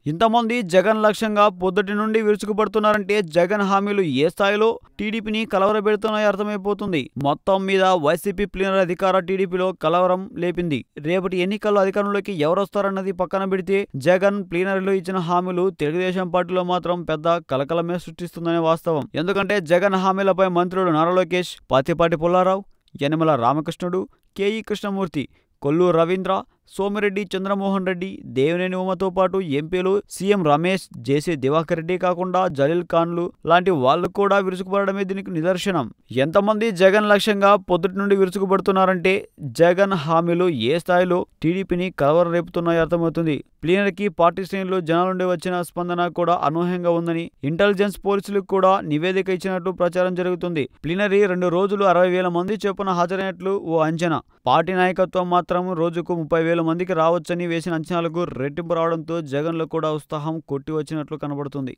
ఇంతమంది జగన్ లక్ష్యంగా పొద్దుటి నుండి విరుచుకుపడుతున్నారంటే జగన్ హామీలు ఏ స్థాయిలో టీడీపీని కలవరపెడుతున్నాయో అర్థమైపోతుంది. మొత్తం మీద వైసీపీ ప్లీనరీ అధికార టీడీపీలో కలవరం లేపింది. రేపటి ఎన్నికల్లో అధికారంలోకి ఎవరొస్తారన్నది పక్కన పెడితే జగన్ ప్లీనరీలో ఇచ్చిన హామీలు తెలుగుదేశం పార్టీలో మాత్రం పెద్ద కలకలమే సృష్టిస్తుందనే వాస్తవం. ఎందుకంటే జగన్ హామీలపై మంత్రులు నారా లోకేష్, పత్తిపాటి పుల్లారావు, యనమల రామకృష్ణుడు, కేఈ కృష్ణమూర్తి, కొల్లు రవీంద్ర, సోమిరెడ్డి చంద్రమోహన్ రెడ్డి, దేవినేని ఉమతో పాటు ఎంపీలు సీఎం రమేష్, జేసీ దివాకర్ రెడ్డి కాకుండా జలీల్ ఖాన్లు లాంటి వాళ్ళు కూడా విరుచుకుపడమే దీనికి నిదర్శనం. ఎంతమంది జగన్ లక్ష్యంగా పొద్దుటి నుండి విరుచుకుపడుతున్నారంటే జగన్ హామీలు ఏ స్థాయిలో టీడీపీని కలవరం రేపుతున్నాయో అర్థమవుతుంది. ప్లీనరీకి పార్టీ శ్రేణులు జనాల నుండి వచ్చిన స్పందన కూడా అనూహ్యంగా ఉందని ఇంటెలిజెన్స్ పోలీసులకు కూడా నివేదిక ఇచ్చినట్టు ప్రచారం జరుగుతుంది. ప్లీనరీ 2 రోజులు 60,000 మంది చొప్పున హాజరైనట్లు ఓ అంచనా. పార్టీ నాయకత్వం మాత్రం రోజుకు 30,000 మందికి రావచ్చని వేసిన అంచనాలకు రెట్టింపు రావడంతో జగన్లో కూడా ఉత్సాహం కొట్టి వచ్చినట్లు కనబడుతుంది.